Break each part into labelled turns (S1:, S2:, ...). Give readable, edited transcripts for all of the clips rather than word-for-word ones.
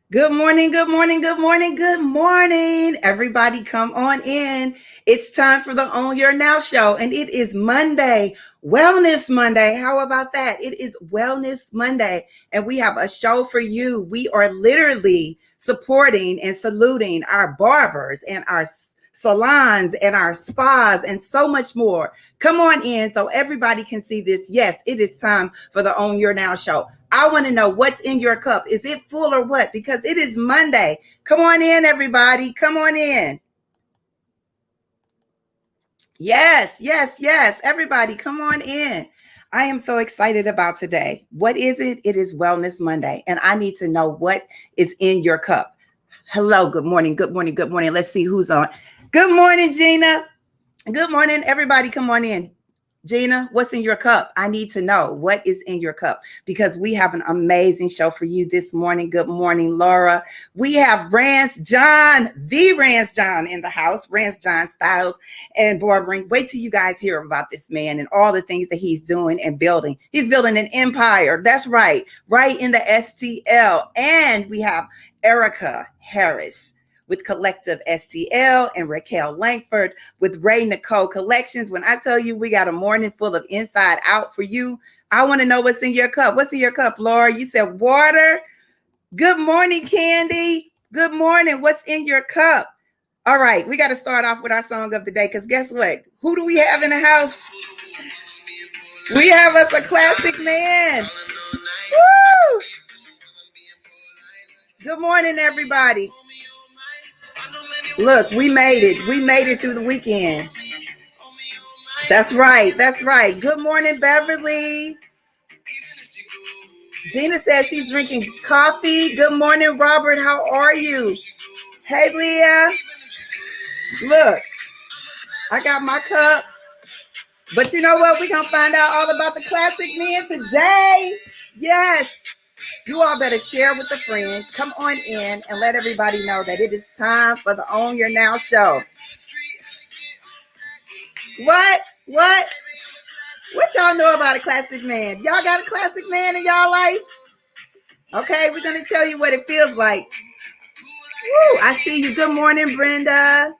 S1: Good morning, good morning, good morning, good morning. Everybody come on in. It's time for the Own Your Now show, and it is Monday, Wellness Monday. How about that? It is Wellness Monday, and we have a show for you. We are literally supporting and saluting our barbers and our salons and our spas and so much more. Come on in so everybody can see this. Yes, it is time for the Own Your Now show. I want to know what's in your cup. Is it full or what? Because it is Monday. Come on in, everybody. Come on in. Yes, yes, yes. Everybody, come on in. I am so excited about today. What is it? It is Wellness Monday, and I need to know what is in your cup. Hello, good morning, good morning, good morning. Let's see who's on. Good morning, Gina. Good morning, everybody. Come on in. Gina, what's in your cup? I need to know what is in your cup because we have an amazing show for you this morning. Good morning, Laura. We have Rance John, the Rance John in the house, Rance John Styles and barbering. Wait till you guys hear about this man and all the things that he's doing and building. He's building an empire. That's right in the STL. And we have Ericka Harris with Collective STL and Raequel Lankford with Raequel Collections. When I tell you we got a morning full of inside out for you, I want to know what's in your cup. What's in your cup, Laura? You said water. Good morning, Candy. Good morning. What's in your cup? All right, we got to start off with our song of the day because guess what? Who do we have in the house? We have us a classic man. Woo! Good morning, everybody. Look, we made it. We made it through the weekend. That's right. That's right. Good morning, Beverly. Gina says she's drinking coffee. Good morning, Robert. How are you? Hey, Leah. Look, I got my cup. But you know what? We're going to find out all about the classic men today. Yes. You all better share with a friend. Come on in and let everybody know that it is time for the Own Your Now show. What? What y'all know about a classic man? Y'all got a classic man in y'all life? Okay, we're going to tell you what it feels like. Woo, I see you. Good morning, Brenda.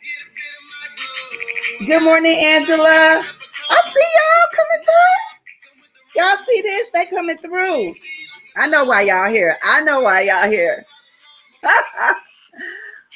S1: Good morning, Angela. I see y'all coming through. Y'all see this? They coming through. I know why y'all here.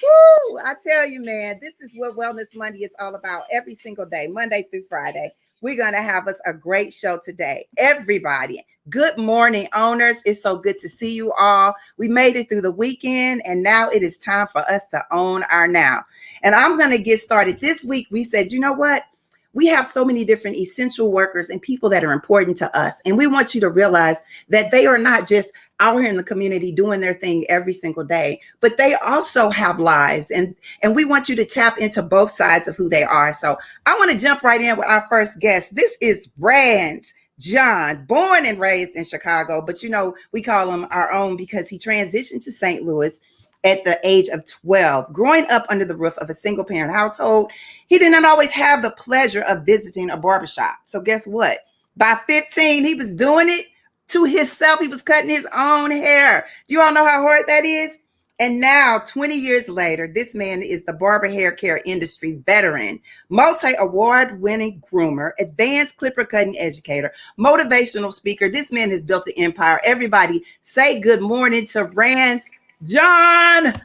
S1: Woo, I tell you, man, this is what Wellness Monday is all about every single day, Monday through Friday. We're going to have us a great show today. Everybody, good morning, owners. It's so good to see you all. We made it through the weekend, and now it is time for us to own our now. And I'm going to get started. This week, we said, you know what? We have so many different essential workers and people that are important to us. And we want you to realize that they are not just out here in the community doing their thing every single day, but they also have lives. And we want you to tap into both sides of who they are. So I want to jump right in with our first guest. This is Rance John, born and raised in Chicago, but you know, we call him our own because he transitioned to St. Louis at the age of 12. Growing up under the roof of a single parent household, he did not always have the pleasure of visiting a barbershop. So guess what? By 15, he was doing it to himself. He was cutting his own hair. Do you all know how hard that is? And now, 20 years later, this man is the barber hair care industry veteran, multi-award winning groomer, advanced clipper cutting educator, motivational speaker. This man has built an empire. Everybody say good morning to Rance John.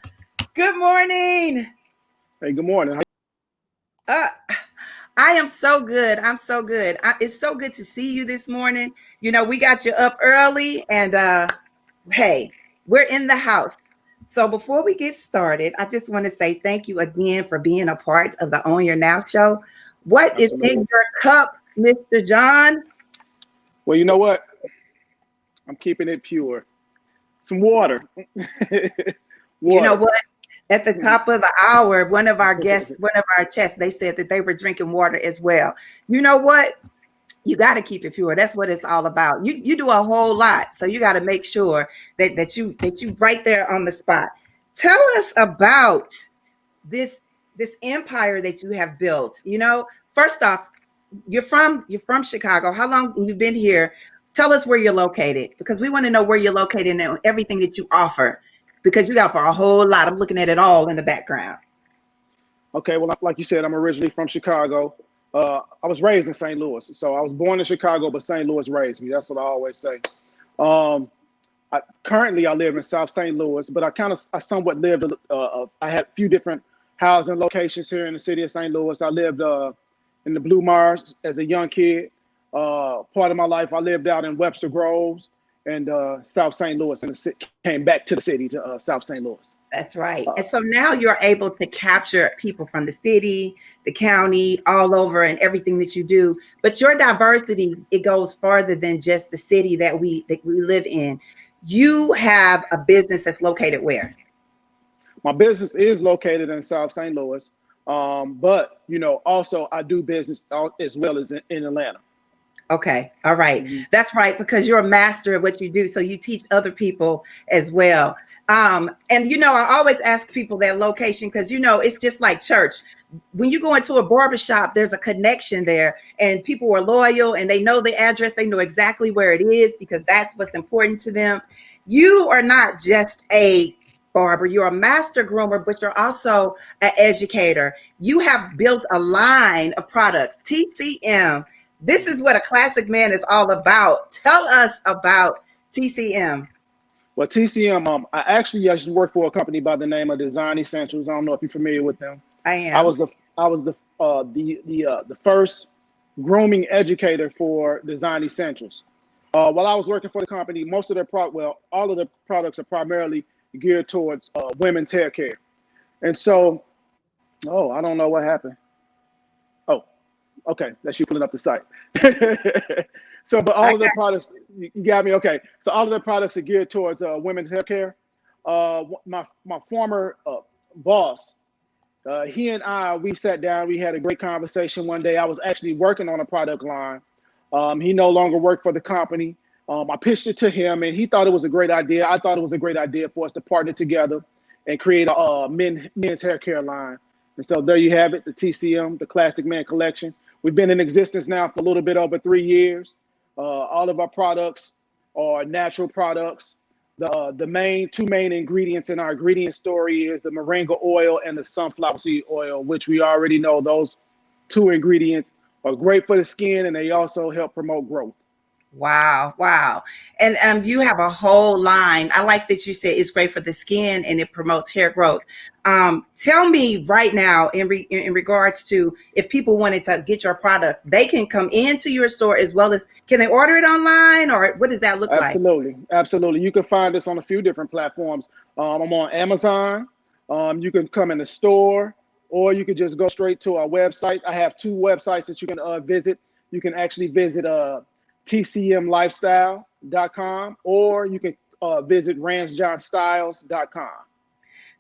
S1: Good morning.
S2: Hey, good morning.
S1: I am so good. I'm so good. It's so good to see you this morning. You know, we got you up early and hey, we're in the house. So before we get started, I just want to say thank you again for being a part of the Own Your Now show. What is in your cup, Mr. John?
S2: Well, you know what? I'm keeping it pure. Some water.
S1: You know what? At the top of the hour, one of our guests, one of our chefs, they said that they were drinking water as well. You know what? You got to keep it pure. That's what it's all about. You do a whole lot, so you got to make sure that you right there on the spot. Tell us about this empire that you have built. You know, first off, you're from Chicago. How long you've been here? Tell us where you're located because we want to know where you're located and everything that you offer. because you got for a whole lot. I'm looking at it all in the background.
S2: Okay, well, like you said, I'm originally from Chicago. I was raised in St. Louis, so I was born in Chicago, but St. Louis raised me. That's what I always say. Um, Currently, I live in South St. Louis, but I somewhat lived. I had a few different housing locations here in the city of St. Louis. I lived in the Blue Mars as a young kid. Part of my life, I lived out in Webster Groves and South St. Louis, and came back to the city to South St. Louis.
S1: That's right. And so now you're able to capture people from the city, the county, all over, and everything that you do. But your diversity, it goes farther than just the city that we live in. You have a business that's located where?
S2: My business is located in South St. Louis, but also I do business as well as in Atlanta.
S1: Okay. All right. Mm-hmm. That's right. Because you're a master of what you do. So you teach other people as well. And, I always ask people that location because, it's just like church. When you go into a barbershop, there's a connection there and people are loyal and they know the address. They know exactly where it is because that's what's important to them. You are not just a barber. You're a master groomer, but you're also an educator. You have built a line of products, TCM. This is what a classic man is all about. Tell us about TCM.
S2: Well, TCM, I just work for a company by the name of Design Essentials. I don't know if you're familiar with them.
S1: I am.
S2: I was the first grooming educator for Design Essentials. While I was working for the company, most of their all of the products are primarily geared towards women's hair care. And so, I don't know what happened. Oh, okay, that's you pulling up the site. So, but all of the products, you got me. Okay, so all of the products are geared towards women's hair care. My former boss, he and we sat down. We had a great conversation one day. I was actually working on a product line. He no longer worked for the company. I pitched it to him, and he thought it was a great idea. I thought it was a great idea for us to partner together and create a men's hair care line. And so there you have it, the TCM, the Classic Man Collection. We've been in existence now for a little bit over 3 years. All of our products are natural products. The two main ingredients in our ingredient story is the moringa oil and the sunflower seed oil, which we already know those two ingredients are great for the skin and they also help promote growth.
S1: Wow. And you have a whole line. I like that you said it's great for the skin and it promotes hair growth. Tell me right now in regards to if people wanted to get your products, they can come into your store as well as can they order it online or what does that look like?
S2: Absolutely. You can find us on a few different platforms. I'm on Amazon. You can come in the store or you can just go straight to our website. I have 2 websites that you can visit. You can actually visit tcmlifestyle.com or you can visit rancejohnstyles.com.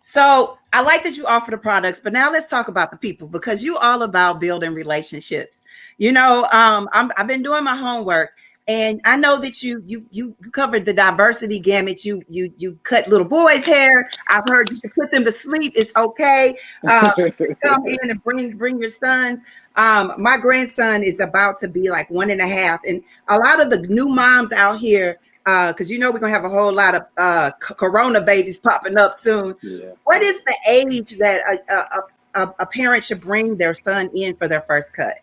S1: So I like that you offer the products, but now let's talk about the people because you're all about building relationships. I've been doing my homework and I know that you covered the diversity gamut. You cut little boys' hair. I've heard you can put them to sleep. It's okay. Come in and bring your sons. My grandson is about to be like 1.5, and a lot of the new moms out here. Because we're gonna have a whole lot of corona babies popping up soon. Yeah. What is the age that a parent should bring their son in for their first cut?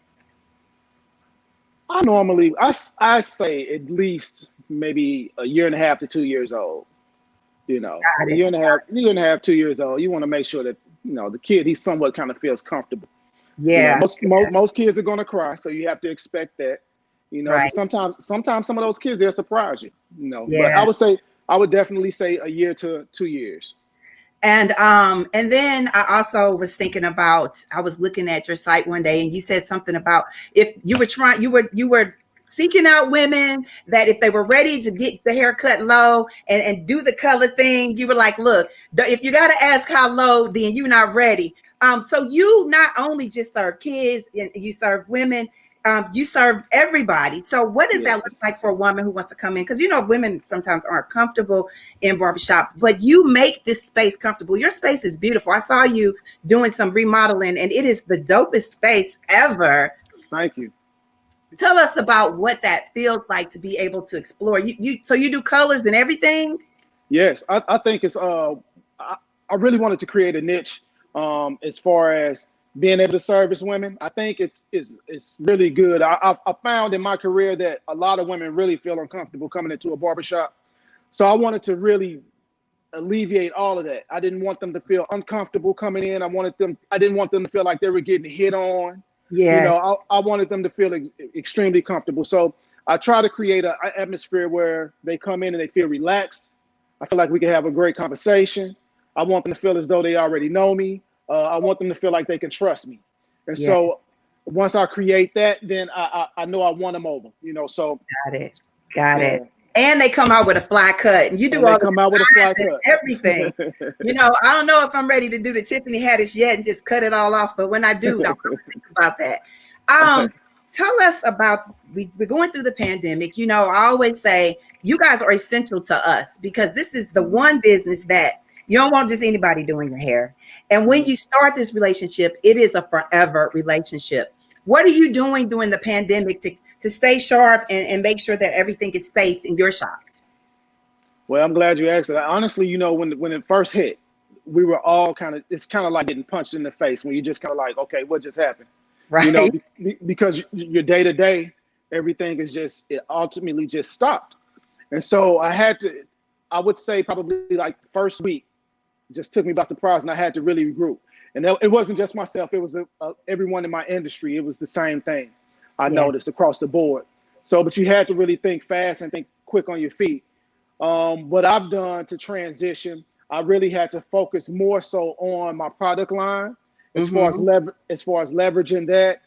S2: I say at least maybe 1.5 to 2 years old. A year and a half, 2 years old. You want to make sure that the kid he somewhat kind of feels comfortable.
S1: Yeah.
S2: Most kids are gonna cry, so you have to expect that. Right. Sometimes some of those kids they'll surprise you. Yeah. But I would definitely say 1 year to 2 years.
S1: And then I also was thinking about I was looking at your site one day and you said something about if you were seeking out women that if they were ready to get the haircut low and do the color thing, you were like, look, if you got to ask how low, then you're not ready. So you not only just serve kids and you serve women. You serve everybody. So what does that look like for a woman who wants to come in? Because women sometimes aren't comfortable in barbershops, but you make this space comfortable. Your space is beautiful. I saw you doing some remodeling and it is the dopest space ever.
S2: Thank you.
S1: Tell us about what that feels like to be able to explore. So you do colors and everything?
S2: Yes, I think it's I really wanted to create a niche as far as being able to service women. I think it's really good. I found in my career that a lot of women really feel uncomfortable coming into a barbershop. So I wanted to really alleviate all of that. I didn't want them to feel uncomfortable coming in. I didn't want them to feel like they were getting hit on. You
S1: Yes.
S2: know, I wanted them to feel extremely comfortable. So I try to create an atmosphere where they come in and they feel relaxed. I feel like we can have a great conversation. I want them to feel as though they already know me. I want them to feel like they can trust me. And
S1: Yeah.
S2: so once I create that, then I know I won them over, you know, so.
S1: Got it.
S2: Yeah.
S1: And they come out with a fly cut, and you do
S2: And
S1: all
S2: they come out with a fly cut.
S1: everything. You know, I don't know if I'm ready to do the Tiffany Haddish yet and just cut it all off, but when I do, I'm gonna think about that. Tell us about, we're going through the pandemic. You know, I always say you guys are essential to us because this is the one business that you don't want just anybody doing your hair. And when you start this relationship, it is a forever relationship. What are you doing during the pandemic to stay sharp and make sure that everything is safe in your shop?
S2: Well, I'm glad you asked that. Honestly, you know, when it first hit, we were all it's kind of like getting punched in the face when you just kind of like, okay, what just happened?
S1: Right.
S2: You know, because your day to day, everything is it ultimately just stopped. And so I would say probably like the first week just took me by surprise, and I had to really regroup. And it wasn't just myself, it was everyone in my industry. It was the same thing I noticed across the board. So, but you had to really think fast and think quick on your feet. What I've done to transition, I really had to focus more so on my product line as far as leveraging that,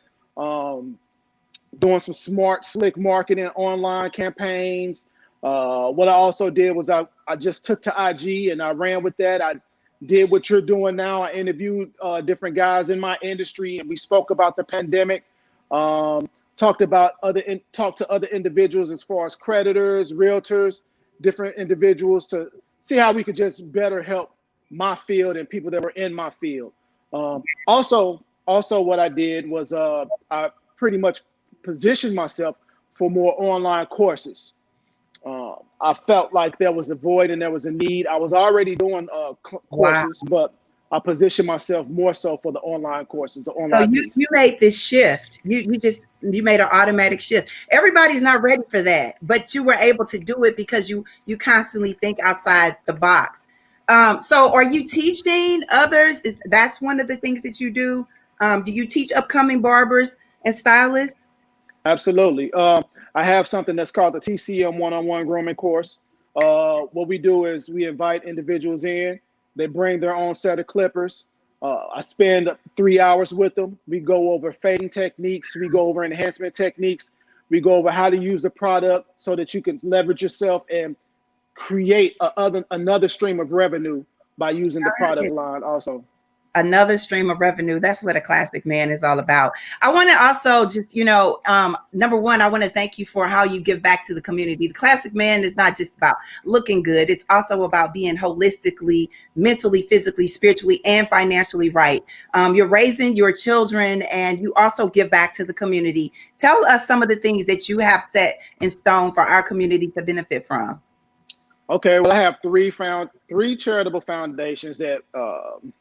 S2: doing some smart, slick marketing, online campaigns. What I also did was I just took to IG and I ran with that. I did what you're doing now. I interviewed different guys in my industry, and we spoke about the pandemic. Talked to other individuals as far as creditors, realtors, different individuals to see how we could just better help my field and people that were in my field. Also what I did was I pretty much positioned myself for more online courses. I felt like there was a void and there was a need. I was already doing courses, but I positioned myself more so for the online courses, the online piece.
S1: You made this shift. You made an automatic shift. Everybody's not ready for that, but you were able to do it because you constantly think outside the box. So are you teaching others? That's one of the things that you do? Do you teach upcoming barbers and stylists?
S2: Absolutely. I have something that's called the TCM one-on-one grooming course. What we do is we invite individuals in. They bring their own set of clippers. I spend 3 hours with them. We go over fading techniques. We go over enhancement techniques. We go over how to use the product so that you can leverage yourself and create another stream of revenue by using the product line also.
S1: Another stream of revenue. That's what a classic man is all about. I want to also just, number one, I want to thank you for how you give back to the community. The classic man is not just about looking good. It's also about being holistically, mentally, physically, spiritually, and financially right. You're raising your children and you also give back to the community. Tell us some of the things that you have set in stone for our community to benefit from.
S2: Okay, well, I have three charitable foundations that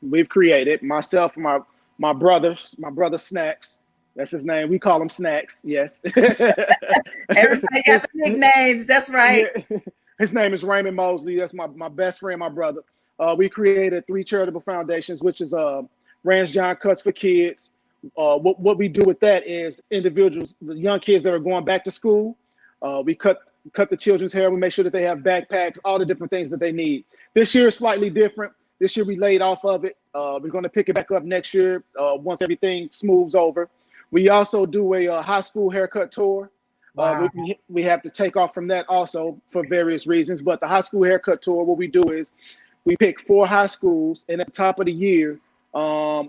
S2: we've created. Myself and my brother Snacks. That's his name. We call him Snacks. Yes.
S1: Everybody got the nicknames. That's right.
S2: Yeah. His name is Raymond Mosley. That's my best friend, my brother. We created 3 charitable foundations, which is Rance John Cuts for Kids. What we do with that is individuals, the young kids that are going back to school, we cut the children's hair. We make sure that they have backpacks, all the different things that they need. This year is slightly different. This year we laid off of it. We're going to pick it back up next year once everything smooths over. We also do a high school haircut tour.
S1: Wow.
S2: We have to take off from that also for various reasons. But the high school haircut tour, what we do is we pick 4 high schools, and at the top of the year,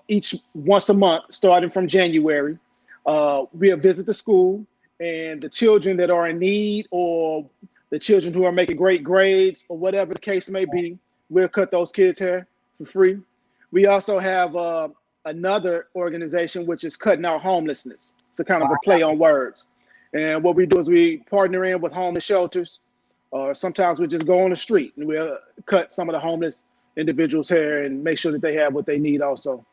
S2: each once a month, starting from January, we'll visit the school. And the children that are in need or the children who are making great grades or whatever the case may be, we'll cut those kids' hair for free. We also have another organization, which is Cutting Out Homelessness. It's a kind of a play on words. And what we do is we partner in with homeless shelters, or sometimes we just go on the street and we'll cut some of the homeless individuals' hair and make sure that they have what they need also.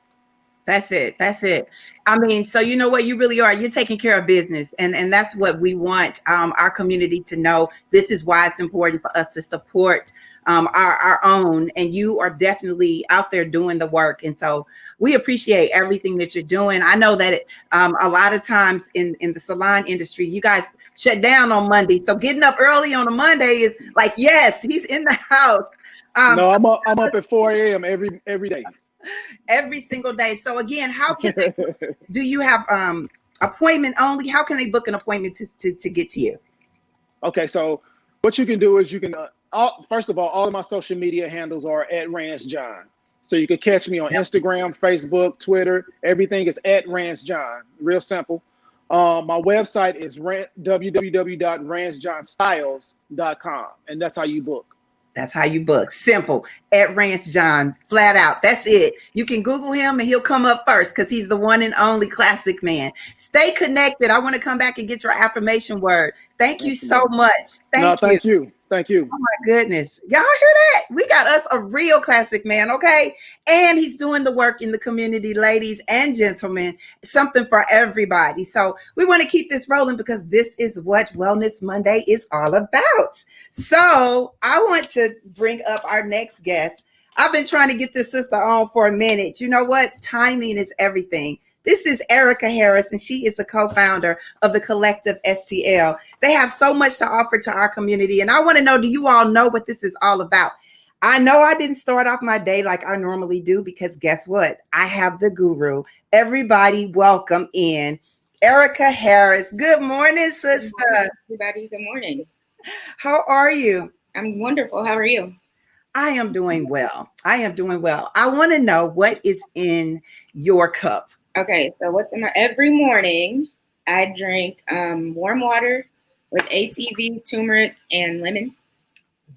S1: That's it. That's it. I mean, so you know what you really are. You're taking care of business, and that's what we want our community to know. This is why it's important for us to support our own, and you are definitely out there doing the work. And so we appreciate everything that you're doing. I know that a lot of times in the salon industry, you guys shut down on Monday. So getting up early on a Monday is like, yes, he's in the house.
S2: No, I'm up at 4 a.m. every day.
S1: Every single day. So again, how can they, do you have appointment only? How can they book an appointment to get to you?
S2: Okay, so what you can do is you can first of all of my social media handles are at Rance John. So you can catch me on Instagram, Facebook, Twitter. Everything is at Rance John. Real simple. My website is www.rancejohnstyles.com, and that's how you book.
S1: That's how you book. Simple. At Rance John, flat out. That's it. You can Google him and he'll come up first because he's the one and only classic man. Stay connected. I want to come back and get your affirmation word. Thank you so much.
S2: Thank you. Thank you.
S1: Oh my goodness. Y'all hear that? We got us a real classic man, okay? And he's doing the work in the community, ladies and gentlemen, something for everybody. So we want to keep this rolling because this is what Wellness Monday is all about. So I want to bring up our next guest. I've been trying to get this sister on for a minute. You know what? Timing is everything. This is Ericka Harris, and she is the co-founder of the Collective STL. They have so much to offer to our community, and I want to know, do you all know what this is all about? I know I didn't start off my day like I normally do because guess what? I have the guru. Everybody welcome in Ericka Harris. Good morning, sister.
S3: Good morning, everybody. Good morning.
S1: How are you?
S3: I'm wonderful. How are you?
S1: I am doing well. I want to know what is in your cup.
S3: Okay, so what's in my every morning? I drink warm water with ACV, turmeric, and lemon.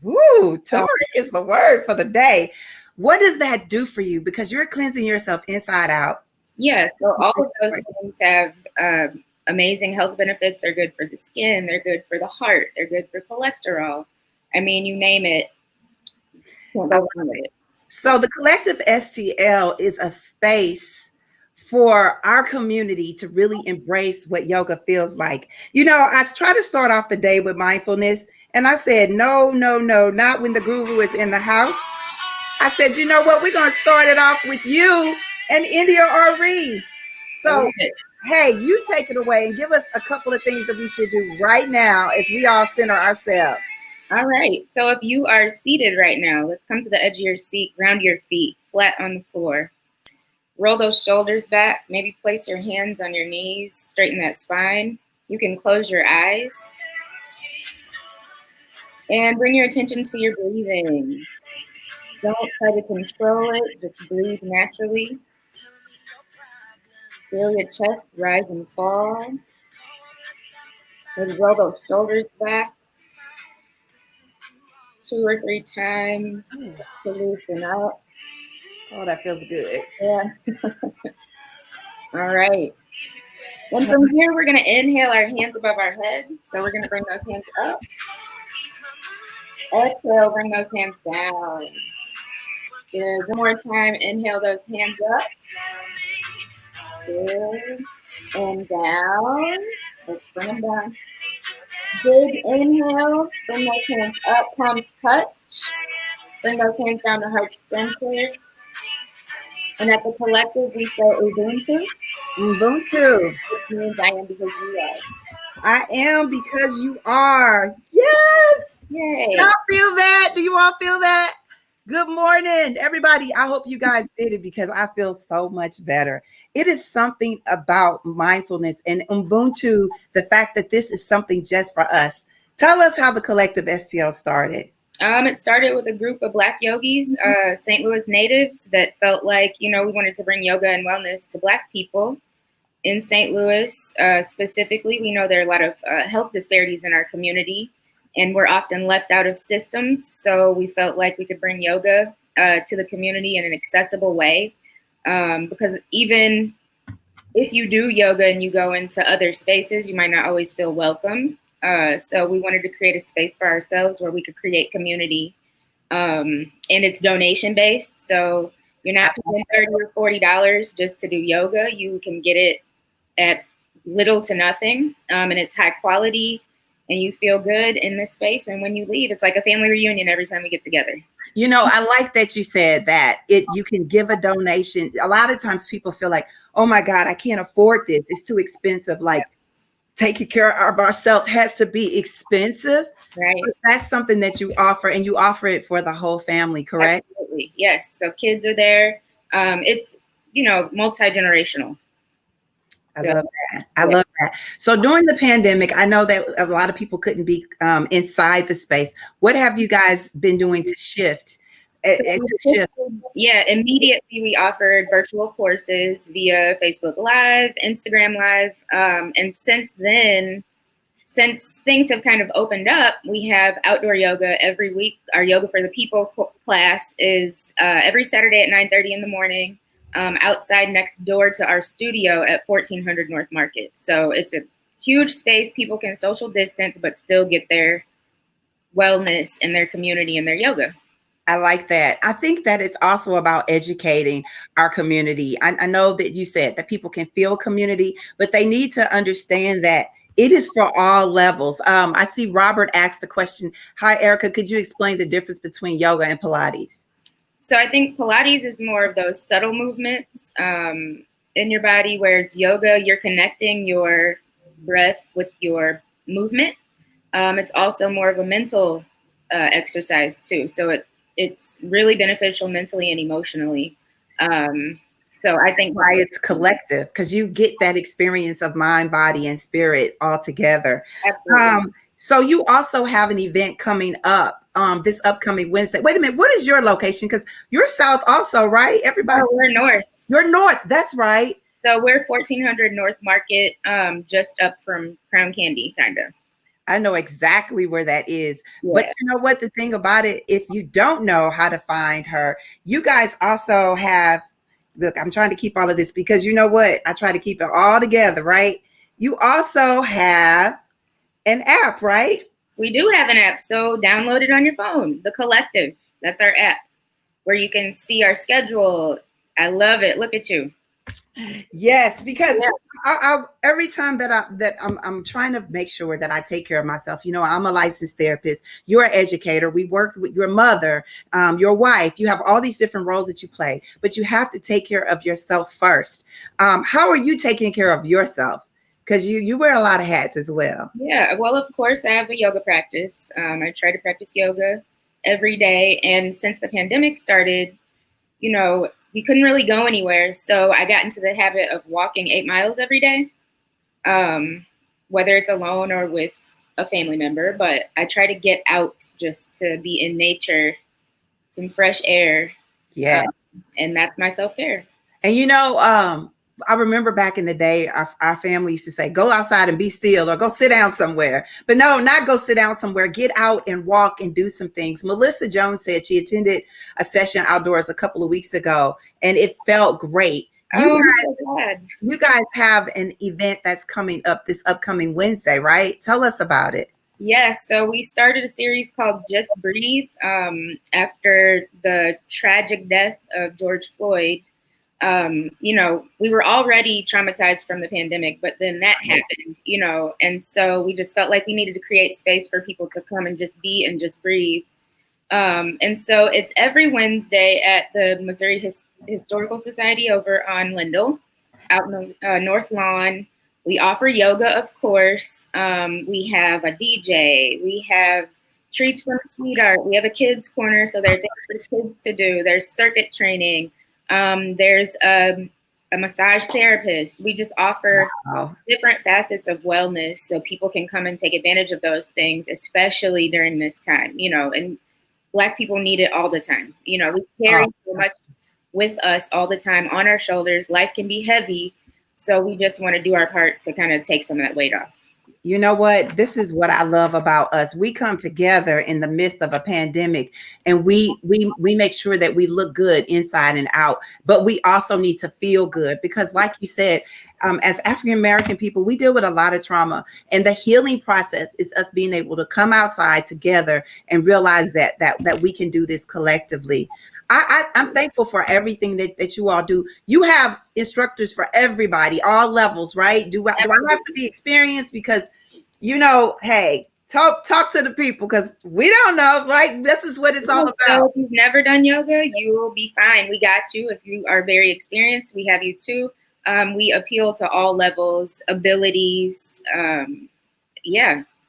S1: Woo, turmeric is the word for the day. What does that do for you? Because you're cleansing yourself inside out.
S3: Yeah, so all of those things have amazing health benefits. They're good for the skin. They're good for the heart. They're good for cholesterol. I mean, you name it. Can't go wrong with it.
S1: So the Collective STL is a space for our community to really embrace what yoga feels like. You know, I try to start off the day with mindfulness, and I said, no, not when the guru is in the house. I said, you know what? We're going to start it off with you and India Ari. So, hey, you take it away and give us a couple of things that we should do right now as we all center ourselves.
S3: All right. So if you are seated right now, let's come to the edge of your seat, ground your feet flat on the floor. Roll those shoulders back. Maybe place your hands on your knees. Straighten that spine. You can close your eyes. And bring your attention to your breathing. Don't try to control it. Just breathe naturally. Feel your chest rise and fall. Maybe roll those shoulders back 2 or 3 times to loosen up.
S1: Oh, that feels good.
S3: Yeah. All right. Then from here, we're going to inhale our hands above our head. So we're going to bring those hands up. Exhale, bring those hands down. Good. One more time. Inhale those hands up. Good. And down. Let's bring them down. Big inhale. Bring those hands up. Palms touch. Bring those hands down to heart center. And at the collective, we say Ubuntu.
S1: Ubuntu.
S3: Which means I am because you are.
S1: I am because you are. Yes.
S3: Yay.
S1: Y'all feel that? Do you all feel that? Good morning, everybody. I hope you guys did it because I feel so much better. It is something about mindfulness and Ubuntu, the fact that this is something just for us. Tell us how the Collective STL started.
S3: It started with a group of Black yogis, St. Louis natives that felt like, we wanted to bring yoga and wellness to Black people in St. Louis. Specifically, we know there are a lot of health disparities in our community, and we're often left out of systems. So we felt like we could bring yoga to the community in an accessible way. Because even if you do yoga and you go into other spaces, you might not always feel welcome. So we wanted to create a space for ourselves where we could create community And it's donation based. So you're not paying $30 or $40 just to do yoga. You can get it at little to nothing, and it's high quality, and you feel good in this space. And when you leave, it's like a family reunion every time we get together.
S1: You know, I like that you said that you can give a donation. A lot of times people feel like, oh my God, I can't afford this. It's too expensive. Like taking care of ourselves has to be expensive.
S3: Right.
S1: But that's something that you offer, and you offer it for the whole family, correct?
S3: Absolutely. Yes. So kids are there. It's, multi-generational.
S1: I love that. I love that. So during the pandemic, I know that a lot of people couldn't be inside the space. What have you guys been doing to shift?
S3: Yeah, immediately we offered virtual courses via Facebook Live, Instagram Live. And since then, since things have kind of opened up, we have outdoor yoga every week. Our Yoga for the People class is every Saturday at 9:30 in the morning. Outside next door to our studio at 1400 North Market. So it's a huge space. People can social distance, but still get their wellness in their community and their yoga.
S1: I like that. I think that it's also about educating our community. I know that you said that people can feel community, but they need to understand that it is for all levels. I see Robert asked the question, hi, Ericka, could you explain the difference between yoga and Pilates?
S3: So I think Pilates is more of those subtle movements in your body, whereas yoga, you're connecting your breath with your movement. It's also more of a mental exercise too. So it's really beneficial mentally and emotionally. So I think
S1: why it's collective, because you get that experience of mind, body, and spirit all together. So you also have an event coming up this upcoming Wednesday. Wait a minute, what is your location? Because you're south also, right? Everybody.
S3: Oh, we're north.
S1: You're north. That's right.
S3: So we're 1400 North Market, just up from Crown Candy, kind of.
S1: I know exactly where that is. Yeah. But you know what? The thing about it, if you don't know how to find her, you guys also have, look, I'm trying to keep all of this because you know what? I try to keep it all together, right? You also have an app, right?
S3: We do have an app. So download it on your phone. The Collective. That's our app where you can see our schedule. I love it. Look at you.
S1: Yes, because I every time that I'm trying to make sure that I take care of myself. You know, I'm a licensed therapist. You're an educator. We worked with your mother, your wife. You have all these different roles that you play, but you have to take care of yourself first. How are you taking care of yourself? Because you wear a lot of hats as well.
S3: Yeah, well, of course, I have a yoga practice. I try to practice yoga every day. And since the pandemic started, you know, we couldn't really go anywhere. So I got into the habit of walking 8 miles every day, whether it's alone or with a family member. But I try to get out just to be in nature, some fresh air.
S1: Yeah.
S3: And that's my self-care.
S1: And, you know, I remember back in the day, our family used to say, go outside and be still or go sit down somewhere. But no, not go sit down somewhere. Get out and walk and do some things. Melissa Jones said she attended a session outdoors a couple of weeks ago, and it felt great. You guys have an event that's coming up this upcoming Wednesday, right? Tell us about it.
S3: Yes, so we started a series called Just Breathe after the tragic death of George Floyd. You know, we were already traumatized from the pandemic, but then that happened, you know, and so we just felt like we needed to create space for people to come and just be and just breathe. And so it's every Wednesday at the Missouri Historical Society over on Lindell, out in the North Lawn. We offer yoga, of course. We have a DJ. We have treats from Sweetheart. We have a kids corner, so there's things for the kids to do. There's circuit training. There's a massage therapist. We just offer different facets of wellness so people can come and take advantage of those things, especially during this time, you know, and Black people need it all the time. You know, we carry so much with us all the time on our shoulders. Life can be heavy. So we just want to do our part to kind of take some of that weight off.
S1: You know what? This is what I love about us. We come together in the midst of a pandemic, and we make sure that we look good inside and out. But we also need to feel good because, like you said, as African American people, we deal with a lot of trauma, and the healing process is us being able to come outside together and realize that we can do this collectively. I'm thankful for everything that you all do. You have instructors for everybody, all levels, right? Do I have to be experienced? Because, hey, talk to the people because we don't know, right? This is what it's all about.
S3: So if you've never done yoga, you will be fine. We got you. If you are very experienced, we have you too. We appeal to all levels, abilities. Come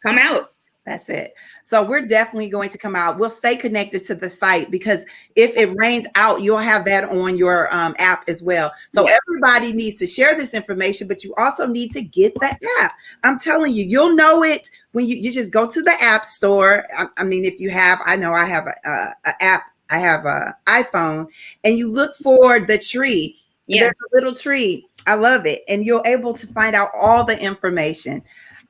S3: out.
S1: That's it. So we're definitely going to come out. We'll stay connected to the site because if it rains out, you'll have that on your app as well. So everybody needs to share this information, but you also need to get the app. I'm telling you, you'll know it when you just go to the app store. I mean, if you have, I know I have an app. I have an iPhone, and you look for the tree. Yeah. There's a little tree. I love it. And you're able to find out all the information.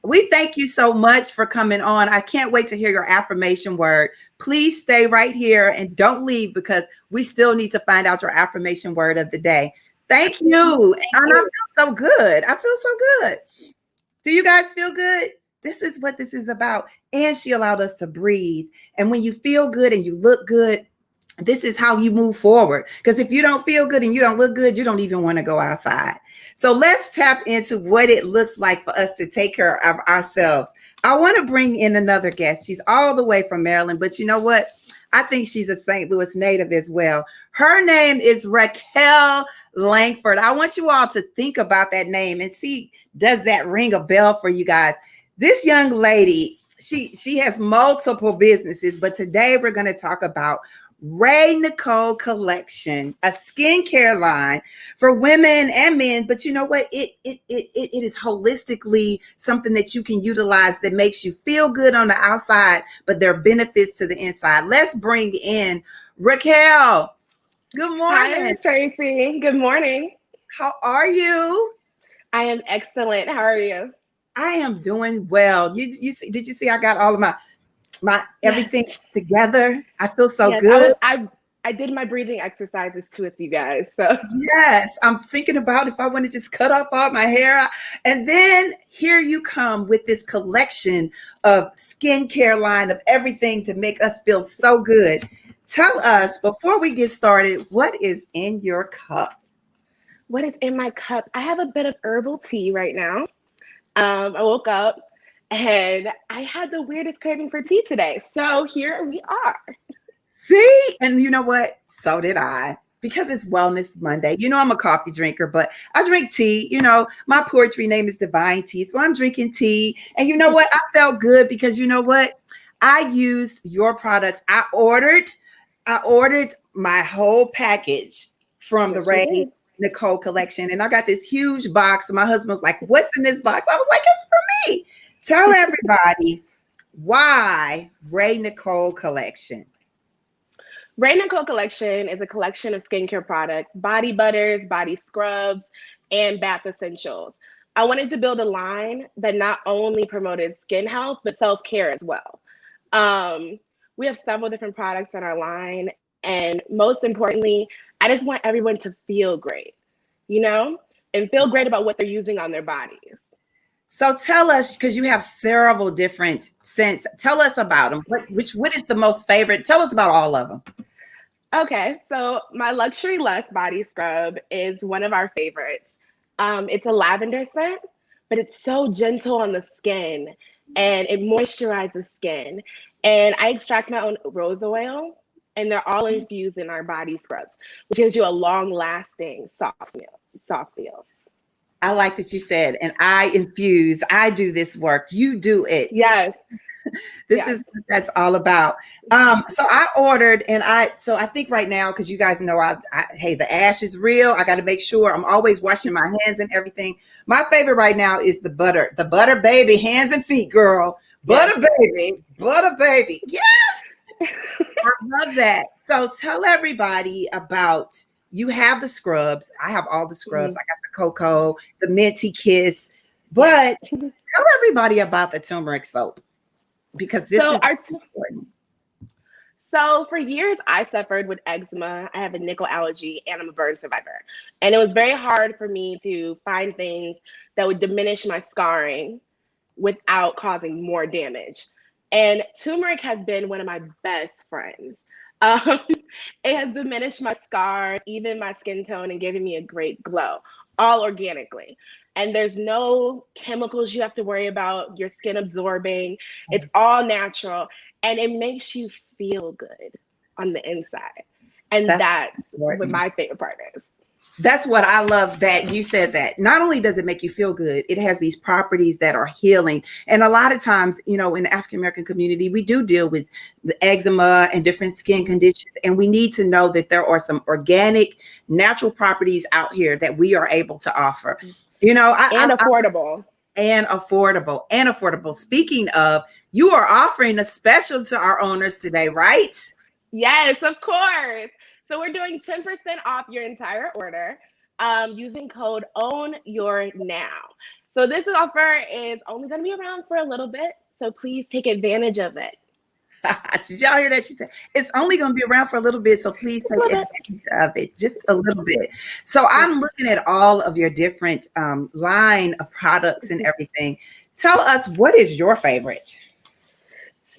S1: We thank you so much for coming on. I can't wait to hear your affirmation word. Please stay right here and don't leave because we still need to find out your affirmation word of the day. Thank you. And I feel so good. I feel so good. Do you guys feel good? This is what this is about. And she allowed us to breathe. And when you feel good and you look good, this is how you move forward. Because if you don't feel good and you don't look good, you don't even want to go outside. So let's tap into what it looks like for us to take care of ourselves. I want to bring in another guest. She's all the way from Maryland, but you know what? I think she's a St. Louis native as well. Her name is Raequel Lankford. I want you all to think about that name and see, does that ring a bell for you guys? This young lady, she has multiple businesses, but today we're going to talk about Raequel Collection, a skincare line for women and men. But you know what? It is holistically something that you can utilize that makes you feel good on the outside, but there are benefits to the inside. Let's bring in Raequel. Good morning.
S4: Hi, Tracie. Good morning.
S1: How are you?
S4: I am excellent. How are you?
S1: I am doing well. Did you see I got all of my everything together? I feel so good.
S4: I did my breathing exercises too with you guys. So
S1: yes, I'm thinking about if I want to just cut off all my hair. And then here you come with this collection of skincare line of everything to make us feel so good. Tell us, before we get started, what is in your cup?
S4: What is in my cup? I have a bit of herbal tea right now. I woke up and I had the weirdest craving for tea today. So here we are.
S1: See? And you know what? So did I. Because it's Wellness Monday. You know, I'm a coffee drinker, but I drink tea. You know, my poetry name is Divine Tea. So I'm drinking tea. And you know what? I felt good because you know what? I used your products. I ordered my whole package from the Raequel collection. And I got this huge box. And my husband was like, what's in this box? I was like, it's for me. Tell everybody why Raequel Collection.
S4: Raequel Collection is a collection of skincare products, body butters, body scrubs, and bath essentials. I wanted to build a line that not only promoted skin health, but self-care as well. We have several different products in our line. And most importantly, I just want everyone to feel great, and feel great about what they're using on their bodies.
S1: So tell us, because you have several different scents, tell us about them. What is the most favorite? Tell us about all of them.
S4: Okay, so my Luxury Lust body scrub is one of our favorites. It's a lavender scent, but it's so gentle on the skin and it moisturizes skin. And I extract my own rose oil and they're all infused in our body scrubs, which gives you a long-lasting soft feel.
S1: I like that you said, and I do this work. You do it.
S4: Yes.
S1: This is what that's all about. So I ordered, and I think right now, because you guys know, hey, the ash is real. I got to make sure I'm always washing my hands and everything. My favorite right now is the butter baby, hands and feet, girl. Butter baby. Yes. I love that. So tell everybody about, you have the scrubs. I have all the scrubs. I got the cocoa, the minty kiss. But tell Tell everybody about the turmeric soap because this is important.
S4: So for years, I suffered with eczema. I have a nickel allergy and I'm a burn survivor. And it was very hard for me to find things that would diminish my scarring without causing more damage. And turmeric has been one of my best friends. Um, it has diminished my scars, even my skin tone, and given me a great glow, all organically. And there's no chemicals you have to worry about your skin absorbing. It's all natural, and it makes you feel good on the inside. And that's what my favorite part is.
S1: That's what I love that you said that. Not only does it make you feel good, it has these properties that are healing. And a lot of times, you know, in the African-American community, we do deal with the eczema and different skin conditions. And we need to know that there are some organic, natural properties out here that we are able to offer. You know,
S4: affordable.
S1: Affordable. Speaking of, you are offering a special to our owners today, right?
S4: Yes, of course. So we're doing 10% off your entire order using code OWNYOURNOW. So this offer is only going to be around for a little bit, so please take advantage of it.
S1: Did y'all hear that? She said, it's only going to be around for a little bit, so please take advantage of it, just a little bit. So I'm looking at all of your different line of products and everything. Tell us, what is your favorite?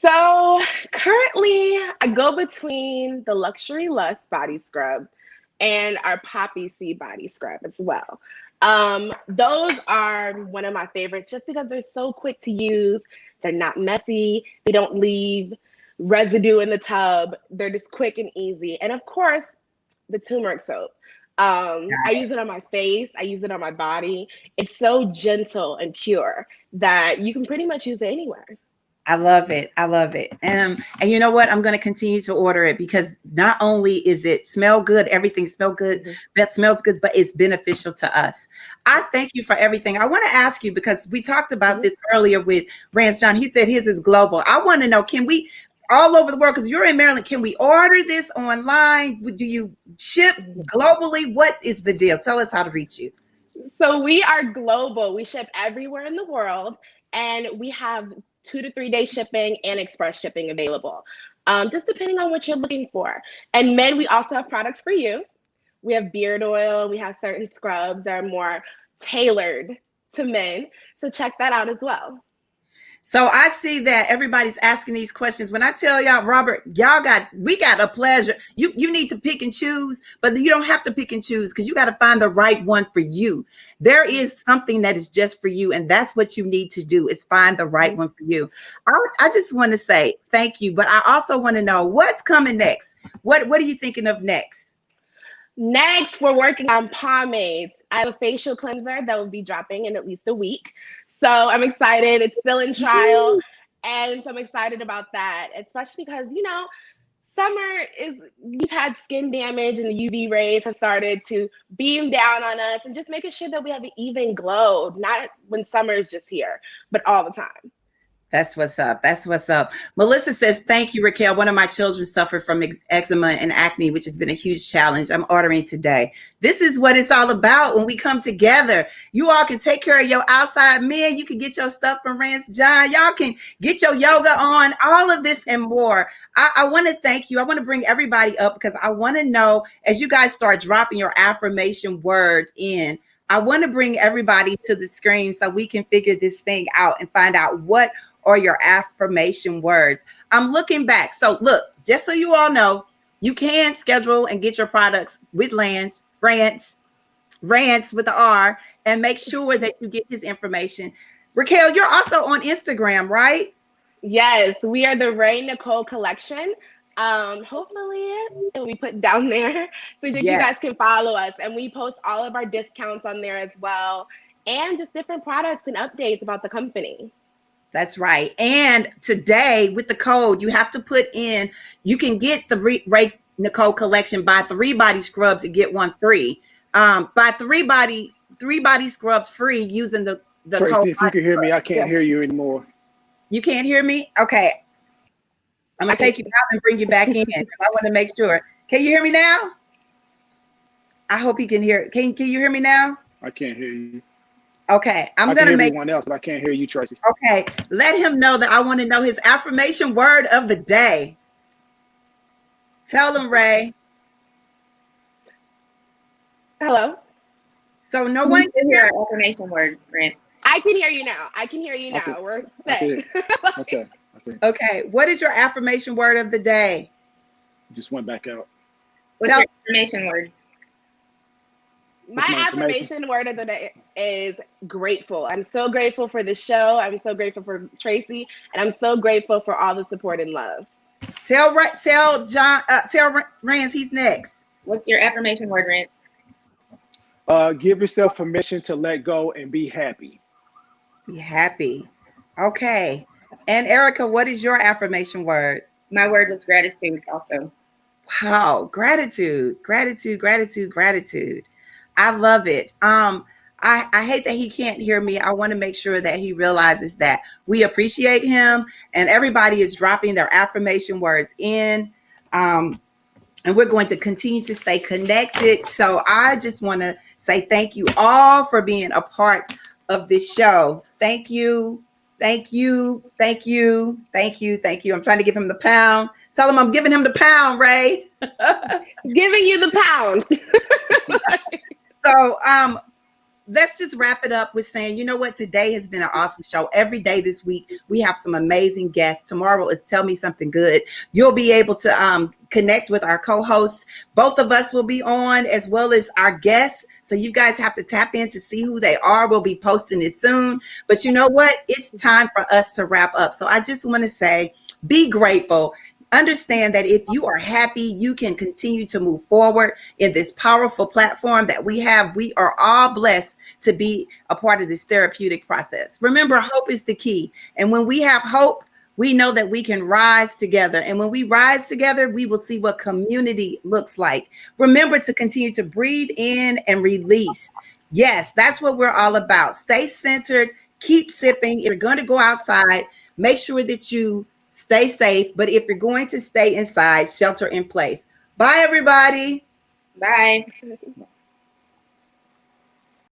S4: So currently, I go between the Luxury Lust body scrub and our Poppy Seed body scrub as well. Those are one of my favorites just because they're so quick to use. They're not messy. They don't leave residue in the tub. They're just quick and easy. And of course, the turmeric soap. I use it on my face. I use it on my body. It's so gentle and pure that you can pretty much use it anywhere.
S1: I love it. I love it. And you know what? I'm going to continue to order it because not only is it smell good, everything smell good, that smells good, but it's beneficial to us. I thank you for everything. I want to ask you, because we talked about this earlier with Rance John. He said his is global. I want to know, can we, all over the world, because you're in Maryland, can we order this online? Do you ship globally? What is the deal? Tell us how to reach you.
S4: So we are global. We ship everywhere in the world, and we have 2 to 3 day shipping and express shipping available, just depending on what you're looking for. And men, we also have products for you. We have beard oil. We have certain scrubs that are more tailored to men. So check that out as well.
S1: So I see that everybody's asking these questions. When I tell y'all, Robert, we got a pleasure. You need to pick and choose, but you don't have to pick and choose because you got to find the right one for you. There is something that is just for you, and that's what you need to do, is find the right one for you. I just want to say thank you, but I also want to know what's coming next. What are you thinking of next?
S4: Next, we're working on pomades. I have a facial cleanser that will be dropping in at least a week. So I'm excited. It's still in trial. And so I'm excited about that, especially because, you know, we've had skin damage and the UV rays have started to beam down on us, and just making sure that we have an even glow, not when summer is just here, but all the time.
S1: That's what's up. That's what's up. Melissa says, thank you, Raequel. One of my children suffered from eczema and acne, which has been a huge challenge. I'm ordering today. This is what it's all about when we come together. You all can take care of your outside men. You can get your stuff from Rance John. Y'all can get your yoga on, all of this and more. I want to thank you. I want to bring everybody up because I want to know, as you guys start dropping your affirmation words in, I want to bring everybody to the screen so we can figure this thing out and find out what or your affirmation words. I'm looking back. So look, just so you all know, you can schedule and get your products with Rance with the R, and make sure that you get his information. Raequel, you're also on Instagram, right?
S4: Yes, we are the Ray Nicole Collection. Hopefully it will be put down there so that you guys can follow us, and we post all of our discounts on there as well, and just different products and updates about the company.
S1: That's right. And today with the code, you have to put in, you can get the Ray Nicole Collection, buy 3 body scrubs and get 1 free. Buy 3 body scrubs free using the
S2: Tracie,
S1: code.
S2: if you can hear me, I can't hear you anymore.
S1: You can't hear me? Okay. I'm gonna take you out and bring you back in. I want to make sure. Can you hear me now? I hope he can hear. Can you hear me now?
S2: I can't hear you.
S1: Okay, I'm
S2: I
S1: going
S2: can
S1: to
S2: hear
S1: make,
S2: everyone else, but I can't hear you, Tracie.
S1: okay, let him know that I want to know his affirmation word of the day. Tell him, Ray.
S4: Hello.
S1: So no
S3: We
S1: one
S3: need to
S1: can
S3: hear
S1: hear.
S3: our affirmation word, Rance.
S4: I can hear you now. I can hear you
S2: Okay.
S4: now. We're
S2: Okay.
S4: set.
S2: Okay.
S1: Okay, what is your affirmation word of the day?
S2: Just went back out.
S3: What's
S1: Tell,
S3: your affirmation word?
S2: What's
S4: My
S2: my information?
S4: affirmation word of the day is grateful. I'm so grateful for the show. I'm so grateful for Tracie, and I'm so grateful for all the support and love.
S1: tell John, tell Rance he's next.
S3: What's your affirmation word, Rance?
S2: Give yourself permission to let go and be happy.
S1: Be happy. Okay. And Ericka, what is your affirmation word?
S3: My word was gratitude also.
S1: Wow, gratitude, gratitude, gratitude, gratitude. I love it. I hate that he can't hear me. I want to make sure that he realizes that we appreciate him, and everybody is dropping their affirmation words in. And we're going to continue to stay connected. So I just want to say thank you all for being a part of this show. Thank you. Thank you. Thank you. Thank you. Thank you. I'm trying to give him the pound. Tell him I'm giving him the pound, Ray.
S4: Giving you the pound.
S1: So let's just wrap it up with saying, you know what? Today has been an awesome show. Every day this week, we have some amazing guests. Tomorrow is Tell Me Something Good. You'll be able to connect with our co-hosts. Both of us will be on, as well as our guests. So you guys have to tap in to see who they are. We'll be posting it soon. But you know what? It's time for us to wrap up. So I just want to say, be grateful. Understand that if you are happy, you can continue to move forward in this powerful platform that we have. We are all blessed to be a part of this therapeutic process. Remember, hope is the key. And when we have hope, we know that we can rise together. And when we rise together, we will see what community looks like. Remember to continue to breathe in and release. Yes, that's what we're all about. Stay centered, keep sipping. If you're going to go outside, make sure that you stay safe. But if you're going to stay inside, shelter in place. Bye, everybody.
S3: Bye.